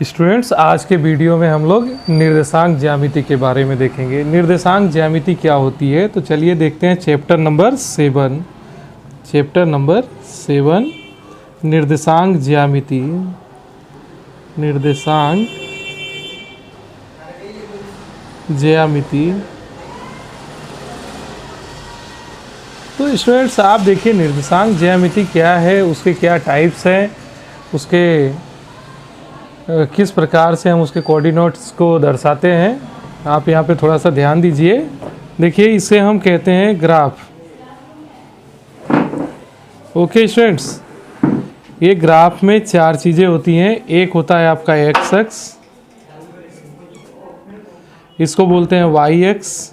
Students, आज के video में हम लोग निर्देशांक ज्यामिति के बारे में देखेंगे। निर्देशांक ज्यामिति क्या होती है, तो चलिए देखते हैं चैप्टर नंबर 7। चैप्टर नंबर 7 निर्देशांक ज्यामिति। निर्देशांक ज्यामिति। तो स्टूडेंट्स, आप देखिए निर्देशांक ज्यामिति क्या है, उसके क्या टाइप्स हैं, उसके किस प्रकार से हम उसके कोऑर्डिनेट्स को दर्शाते हैं। आप यहाँ पे थोड़ा सा ध्यान दीजिए। देखिए, इसे हम कहते हैं ग्राफ। ओके स्टूडेंट्स, ये ग्राफ में 4 चीज़ें होती हैं। एक होता है आपका एक्स अक्ष, इसको बोलते हैं वाई अक्ष,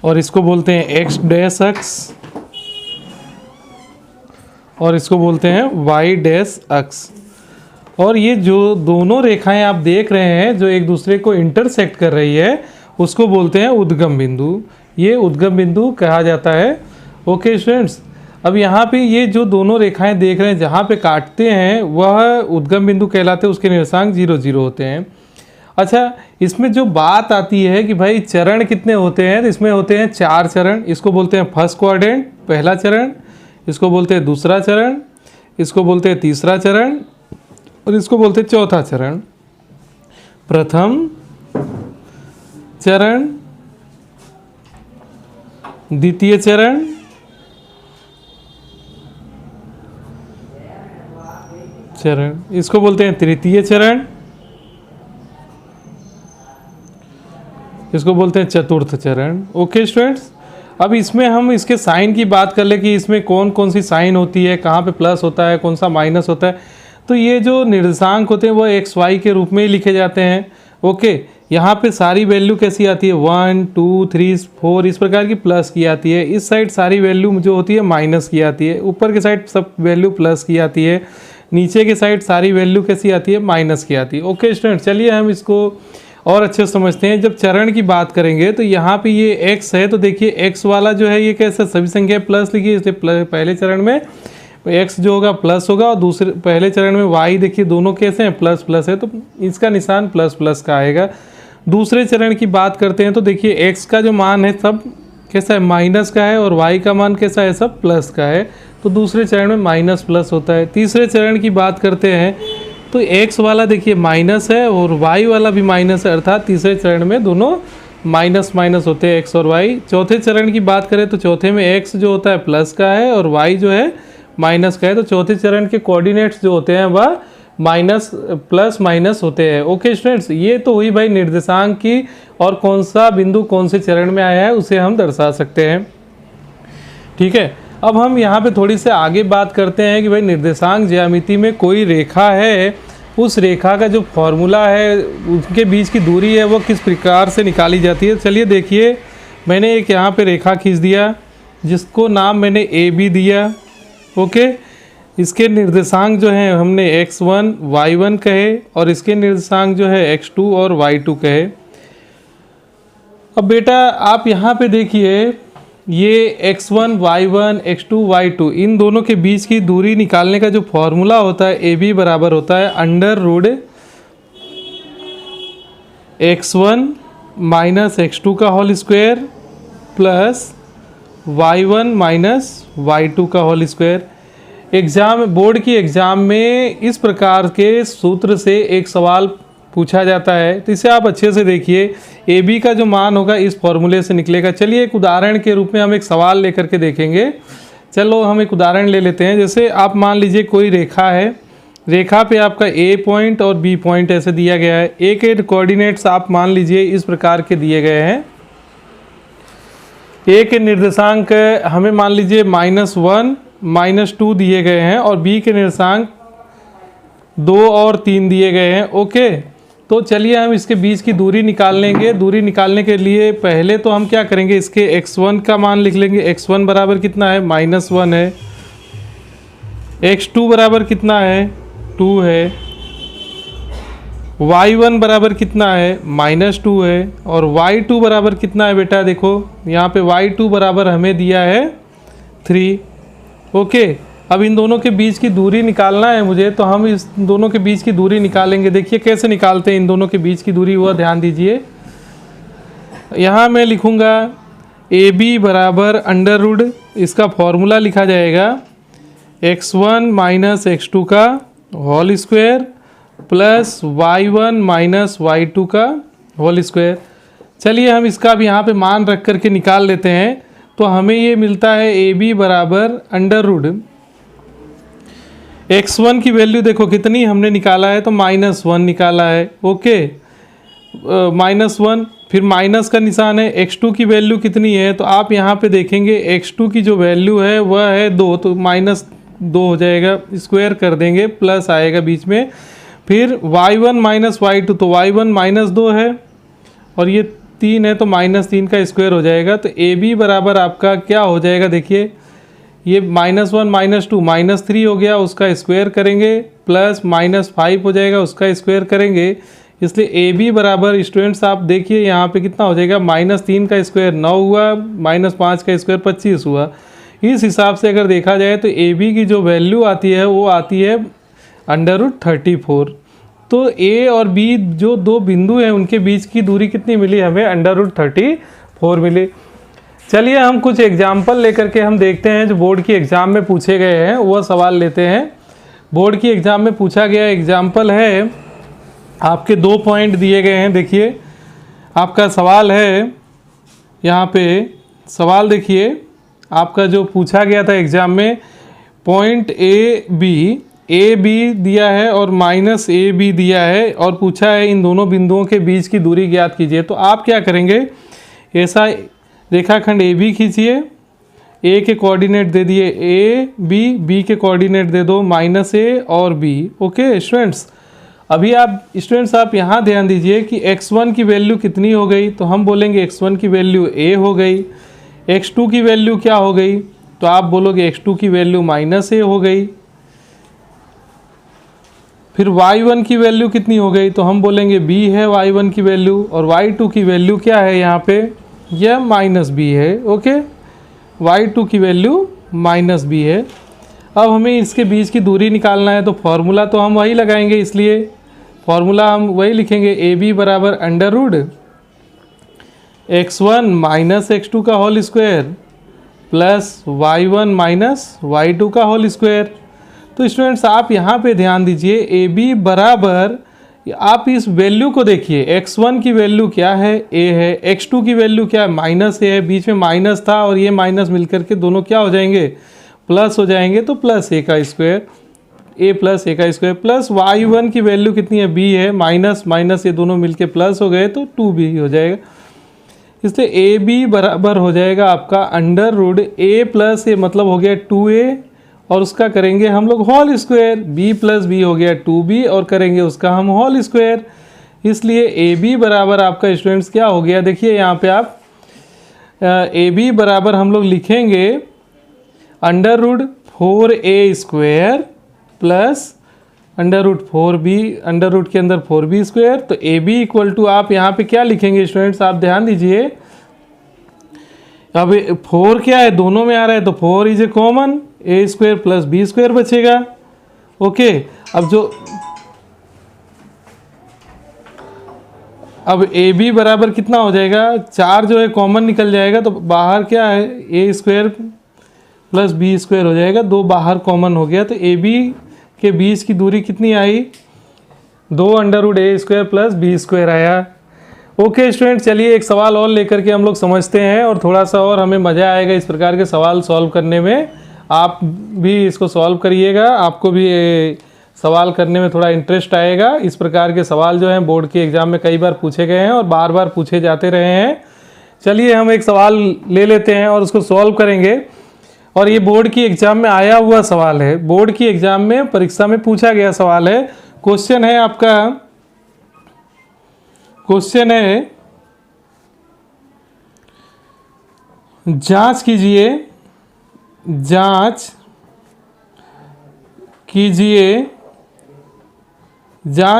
और इसको बोलते हैं एक्स डैश अक्ष, और इसको बोलते हैं वाई डैश अक्ष। और ये जो दोनों रेखाएं आप देख रहे हैं जो एक दूसरे को इंटरसेक्ट कर रही है, उसको बोलते हैं उद्गम बिंदु। ये उद्गम बिंदु कहा जाता है। ओके स्टूडेंट्स, अब यहाँ पे ये जो दोनों रेखाएं देख रहे हैं जहाँ पे काटते हैं वह उद्गम बिंदु कहलाते हैं। उसके निर्देशांक 0 0 होते हैं। अच्छा, इसमें जो बात आती है कि भाई चरण कितने होते हैं, तो इसमें होते हैं 4 चरण। इसको बोलते हैं फर्स्ट क्वाड्रेंट, पहला चरण। इसको बोलते हैं दूसरा चरण, इसको बोलते हैं तीसरा चरण, और इसको बोलते हैं चौथा चरण। प्रथम चरण, द्वितीय चरण, इसको बोलते हैं तृतीय चरण, इसको बोलते हैं चतुर्थ चरण। ओके स्टूडेंट्स, अब इसमें हम इसके साइन की बात कर ले कि इसमें कौन कौन सी साइन होती है, कहाँ पे प्लस होता है, कौन सा माइनस होता है। तो ये जो निर्देशांक होते हैं वो एक्स वाई के रूप में ही लिखे जाते हैं। ओके, यहाँ पे सारी वैल्यू कैसी आती है, 1 2 3 4 इस प्रकार की प्लस की आती है। इस साइड सारी वैल्यू जो होती है माइनस की आती है। ऊपर के साइड सब वैल्यू प्लस की आती है। नीचे के साइड सारी वैल्यू कैसी आती है, माइनस की आती है। ओके स्टूडेंट, चलिए हम इसको और अच्छे से समझते हैं। जब चरण की बात करेंगे तो यहाँ पे ये x है, तो देखिए x वाला जो है ये कैसे सभी संख्या प्लस लिखिए, इसलिए पहले चरण में x जो होगा प्लस होगा, और दूसरे पहले चरण में y देखिए दोनों कैसे हैं, प्लस प्लस है, तो इसका निशान प्लस प्लस का आएगा। दूसरे चरण की बात करते हैं तो देखिए x का जो मान है सब कैसा है, माइनस का है, और y का मान कैसा है, सब प्लस का है, तो दूसरे चरण में माइनस प्लस होता है। तीसरे चरण की बात करते हैं तो x वाला देखिए माइनस है और y वाला भी माइनस है, अर्थात तीसरे चरण में दोनों माइनस माइनस होते हैं, x और y। चौथे चरण की बात करें तो चौथे में x जो होता है प्लस का है और y जो है माइनस का है, तो चौथे चरण के कोऑर्डिनेट्स जो होते हैं वह माइनस प्लस माइनस होते हैं। ओके स्टूडेंट्स, ये तो हुई भाई निर्देशांक की, और कौन सा बिंदु कौन से चरण में आया है उसे हम दर्शा सकते हैं। ठीक है, अब हम यहाँ पे थोड़ी से आगे बात करते हैं कि भाई निर्देशांक ज्यामिति में कोई रेखा है, उस रेखा का जो फॉर्मूला है, उनके बीच की दूरी है, वो किस प्रकार से निकाली जाती है। चलिए देखिए, मैंने एक यहाँ पे रेखा खींच दिया जिसको नाम मैंने ए बी दिया। ओके, इसके निर्देशांक जो हैं हमने x1 y1 कहे, और इसके निर्देशांक जो है x2 और y2 कहे। अब बेटा आप यहाँ पे देखिए, ये x1 y1 x2 y2 इन दोनों के बीच की दूरी निकालने का जो फॉर्मूला होता है ए बी बराबर होता है under root x1 minus x2 का whole square plus y1 minus y2 का होल स्क्वायर। एग्ज़ाम बोर्ड की एग्ज़ाम में इस प्रकार के सूत्र से एक सवाल पूछा जाता है, तो इसे आप अच्छे से देखिए। ए बी का जो मान होगा इस फॉर्मूले से निकलेगा। चलिए एक उदाहरण के रूप में हम एक सवाल लेकर के देखेंगे। चलो हम एक उदाहरण ले लेते हैं। जैसे आप मान लीजिए कोई रेखा है, रेखा पे आपका ए पॉइंट और बी पॉइंट ऐसे दिया गया है। ए के कोऑर्डिनेट्स आप मान लीजिए इस प्रकार के दिए गए हैं। ए के निर्देशांक हमें मान लीजिए -1 -2 दिए गए हैं, और बी के निर्देशांक 2 और 3 दिए गए हैं। ओके, तो चलिए हम इसके बीच की दूरी निकाल लेंगे। दूरी निकालने के लिए पहले तो हम क्या करेंगे, इसके x1 का मान लिख लेंगे। x1 बराबर कितना है, -1 है। x2 बराबर कितना है, 2 है। y1 बराबर कितना है, -2 है। और y2 बराबर कितना है बेटा, देखो यहाँ पे y2 बराबर हमें दिया है 3। ओके, अब इन दोनों के बीच की दूरी निकालना है मुझे, तो हम इस दोनों के बीच की दूरी निकालेंगे। देखिए कैसे निकालते हैं इन दोनों के बीच की दूरी, वह ध्यान दीजिए। यहाँ मैं लिखूँगा AB बराबर अंडर रूट, इसका फॉर्मूला लिखा जाएगा x1 माइनस x2 का whole square plus y1 minus y2 का होल स्क्वायर। चलिए हम इसका अब यहाँ पे मान रख करके निकाल लेते हैं। तो हमें ये मिलता है AB बराबर अंडर रूट x1 की वैल्यू देखो कितनी हमने निकाला है, तो -1 निकाला है। ओके, -1, फिर माइनस का निशान है। x2 की वैल्यू कितनी है, तो आप यहाँ पे देखेंगे x2 की जो वैल्यू है वह है 2, तो -2 हो जाएगा, स्क्वायर कर देंगे, प्लस आएगा बीच में। फिर y1 माइनस y2, तो y1 -2 है और ये 3 है, तो -3 का स्क्वायर हो जाएगा। तो AB बराबर आपका क्या हो जाएगा, देखिए ये -1 -2 -3 हो गया, उसका स्क्वायर करेंगे, प्लस -5 हो जाएगा, उसका स्क्वायर करेंगे। इसलिए AB बराबर स्टूडेंट्स आप देखिए यहाँ पे कितना हो जाएगा, -3 का स्क्वायर 9 हुआ, -5 का स्क्वायर 25 हुआ। इस हिसाब से अगर देखा जाए तो AB की जो वैल्यू आती है वो आती है √34। तो A और B जो दो बिंदु हैं उनके बीच की दूरी कितनी मिली हमें, √34 मिली। चलिए हम कुछ एग्जाम्पल लेकर के हम देखते हैं जो बोर्ड की एग्ज़ाम में पूछे गए हैं, वह सवाल लेते हैं। बोर्ड की एग्ज़ाम में पूछा गया एग्जाम्पल है, आपके 2 पॉइंट दिए गए हैं। देखिए आपका सवाल है, यहाँ पे सवाल देखिए आपका जो पूछा गया था एग्ज़ाम में, पॉइंट ए बी दिया है और -AB दिया है और पूछा है इन दोनों बिंदुओं के बीच की दूरी ज्ञात कीजिए। तो आप क्या करेंगे, ऐसा रेखाखंड AB खींचिए, A के कोऑर्डिनेट दे दिए B के कोऑर्डिनेट दे दो -A और B। ओके स्टूडेंट्स, अभी आप यहाँ ध्यान दीजिए कि x1 की वैल्यू कितनी हो गई, तो हम बोलेंगे x1 की वैल्यू A हो गई। x2 की वैल्यू क्या हो गई, तो आप बोलोगे x2 की वैल्यू -A हो गई। फिर y1 की वैल्यू कितनी हो गई, तो हम बोलेंगे B है y1 की वैल्यू, और y2 की वैल्यू क्या है यहाँ पे, यह -B है। ओके, y2 की वैल्यू -B है। अब हमें इसके बीच की दूरी निकालना है, तो फॉर्मूला तो हम वही लगाएंगे, इसलिए फॉर्मूला हम वही लिखेंगे, AB बराबर under root x1 minus x2 का whole square plus y1 minus y2 का होल स्क्वायर। तो स्टूडेंट्स आप यहाँ पे ध्यान दीजिए, AB बराबर, आप इस वैल्यू को देखिए, x1 की वैल्यू क्या है, a है, x2 की वैल्यू क्या है, -a है, बीच में माइनस था और ये माइनस मिलकर के दोनों क्या हो जाएंगे, प्लस हो जाएंगे, तो +a का स्क्वायर, a + a का स्क्वायर, प्लस y1 की वैल्यू कितनी है, b है, माइनस ये दोनों मिलके प्लस हो गए तो 2b हो जाएगा। इसलिए AB बराबर हो जाएगा आपका अंडर रूट a + a मतलब हो गया 2a, और उसका करेंगे हम लोग होल स्क्वायर, b + b हो गया 2b, और करेंगे उसका हम होल स्क्वायर। इसलिए AB बराबर आपका स्टूडेंट्स क्या हो गया, देखिए यहाँ पे आप AB बराबर हम लोग लिखेंगे under root 4a² plus under root 4b, under root के अंदर 4b²। तो AB = आप यहाँ पे क्या लिखेंगे स्टूडेंट्स, आप ध्यान दीजिए, अब 4 क्या है, दोनों में आ रहा है, तो 4 is a common, a² + b² बचेगा। ओके, अब AB बराबर कितना हो जाएगा, 4 जो है कॉमन निकल जाएगा, तो बाहर क्या है, a² + b² हो जाएगा, 2 बाहर कॉमन हो गया, तो AB के बीच की दूरी कितनी आई, 2 अंडर रूट a² + b² आया। ओके स्टूडेंट, चलिए एक सवाल और लेकर के हम लोग समझते हैं, और थोड़ा सा और हमें मज़ा आएगा इस प्रकार के सवाल सॉल्व करने में। आप भी इसको सॉल्व करिएगा, आपको भी सवाल करने में थोड़ा इंटरेस्ट आएगा। इस प्रकार के सवाल जो हैं बोर्ड के एग्ज़ाम में कई बार पूछे गए हैं और बार बार पूछे जाते रहे हैं। चलिए हम एक सवाल ले लेते हैं और उसको सॉल्व करेंगे। और ये बोर्ड की एग्ज़ाम में आया हुआ सवाल है, बोर्ड की एग्ज़ाम में परीक्षा में पूछा गया सवाल है। क्वेश्चन है आपका क्वेश्चन है, जांच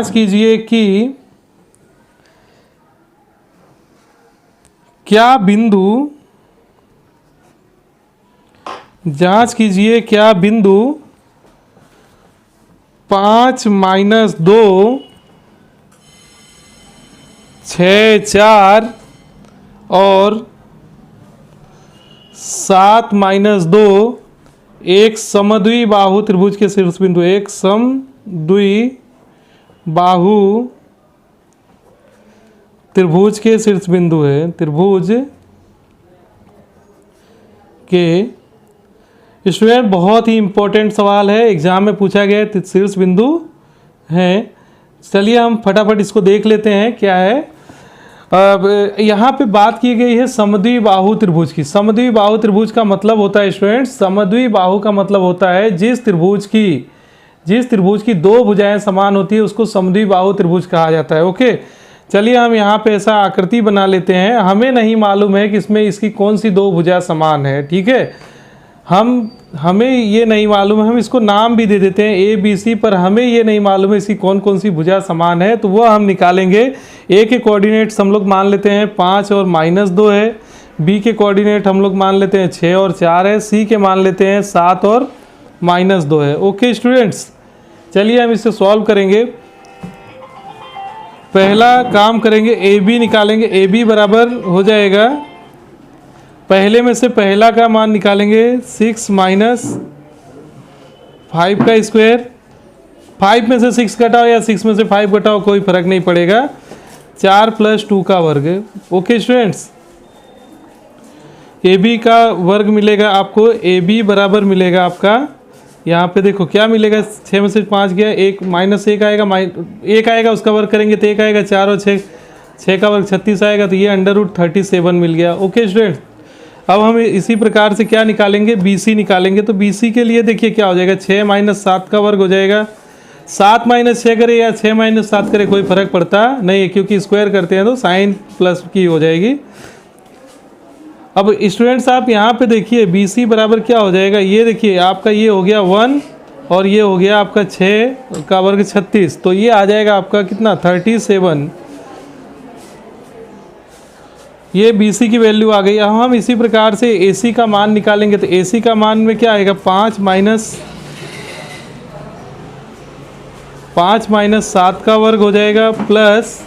कीजिए कि क्या बिंदु 5 - 2 6 4 और 7 - 2 एक समद्विबाहु त्रिभुज के शीर्ष बिंदु, एक समद्विबाहु त्रिभुज के शीर्ष बिंदु है, त्रिभुज के। स्टूडेंट बहुत ही इंपॉर्टेंट सवाल है, एग्जाम में पूछा गया है, शीर्ष बिंदु है। चलिए हम फटाफट इसको देख लेते हैं क्या है। अब यहाँ पे बात की गई है समद्विबाहु त्रिभुज की। समद्विबाहु त्रिभुज का मतलब होता है स्टूडेंट, समद्विबाहु का मतलब होता है जिस त्रिभुज की दो भुजाएं समान होती है उसको समद्विबाहु त्रिभुज कहा जाता है। ओके, चलिए हम यहाँ पे ऐसा आकृति बना लेते हैं। हमें नहीं मालूम है कि इसमें इसकी कौन सी दो भुजा समान है, ठीक है। हमें ये नहीं मालूम है, हम इसको नाम भी दे देते हैं ABC, पर हमें ये नहीं मालूम है इसकी कौन कौन सी भुजा समान है, तो वह हम निकालेंगे। A के कोऑर्डिनेट्स हम लोग मान लेते हैं 5 और -2 है, B के कोऑर्डिनेट हम लोग मान लेते हैं 6 और 4 है, C के मान लेते हैं 7 और -2 है। ओके स्टूडेंट्स, चलिए हम इसे सॉल्व करेंगे। पहला काम करेंगे, AB निकालेंगे। AB बराबर हो जाएगा, पहले में से पहला का मान निकालेंगे 6 - 5 का स्क्वायर। 5 में से 6 घटाओ या 6 में से 5 घटाओ, कोई फर्क नहीं पड़ेगा। 4 + 2 का वर्ग। ओके स्टूडेंट्स, AB का वर्ग मिलेगा आपको। AB बराबर मिलेगा आपका, यहाँ पे देखो क्या मिलेगा, 6 में से 5 गया, 1 -1 आएगा, 1 आएगा, उसका वर्ग करेंगे तो 1 आएगा। 4 और 6 का वर्ग 36 आएगा, तो ये √37 मिल गया। ओके स्टूडेंट्स, अब हम इसी प्रकार से क्या निकालेंगे, BC निकालेंगे। तो BC के लिए देखिए क्या हो जाएगा, 6 - 7 का वर्ग हो जाएगा। 7 - 6 करे या 6 - 7 करे कोई फर्क पड़ता नहीं है, क्योंकि स्क्वायर करते हैं तो साइन प्लस की हो जाएगी। अब स्टूडेंट्स आप यहाँ पे देखिए BC बराबर क्या हो जाएगा, ये देखिए आपका ये हो गया 1 और ये हो गया आपका 6 का वर्ग 36, तो ये आ जाएगा आपका कितना 37। ये BC की वैल्यू आ गई। अब हम इसी प्रकार से AC का मान निकालेंगे। तो AC का मान में क्या आएगा, 5 - 7 का वर्ग हो जाएगा, प्लस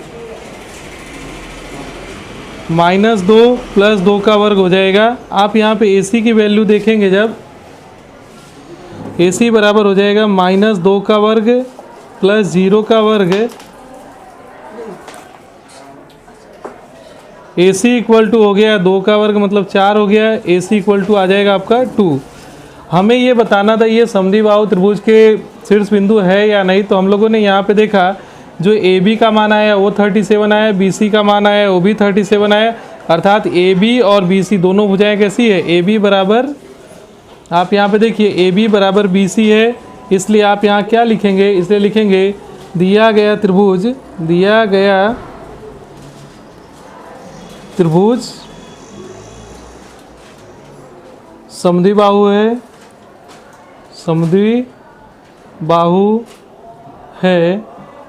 -2 + 2 का वर्ग हो जाएगा। आप यहाँ पे AC की वैल्यू देखेंगे, जब AC बराबर हो जाएगा -2 का वर्ग प्लस 0 का वर्ग। AC = हो गया 2 का वर्ग मतलब 4 हो गया। AC = आ जाएगा आपका 2। हमें ये बताना था ये समद्विबाहु त्रिभुज के शीर्ष बिंदु है या नहीं। तो हम लोगों ने यहाँ पे देखा, जो AB का मान आया वो 37 आया, BC का मान आया वो भी 37 आया। अर्थात AB और BC दोनों भुजाएं कैसी है, AB बराबर, आप यहाँ पे देखिए AB बराबर BC है। इसलिए आप यहाँ क्या लिखेंगे, इसलिए लिखेंगे दिया गया त्रिभुज समद्विबाहु है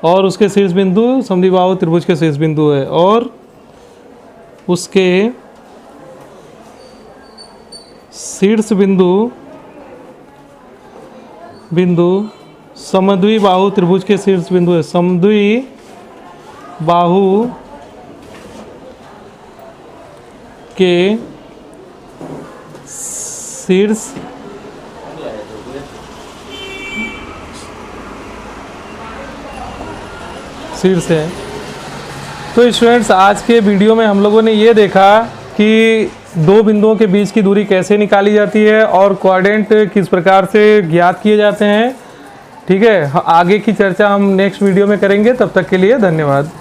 और उसके शीर्ष बिंदु समद्विबाहु त्रिभुज के शीर्ष बिंदु है, और उसके शीर्ष बिंदु समद्विबाहु त्रिभुज के शीर्ष बिंदु है। समद्विबाहु के शीर्ष है। तो स्टूडेंट्स, आज के वीडियो में हम लोगों ने ये देखा कि दो बिंदुओं के बीच की दूरी कैसे निकाली जाती है और कोऑर्डिनेट किस प्रकार से ज्ञात किए जाते हैं। ठीक है, आगे की चर्चा हम नेक्स्ट वीडियो में करेंगे। तब तक के लिए धन्यवाद।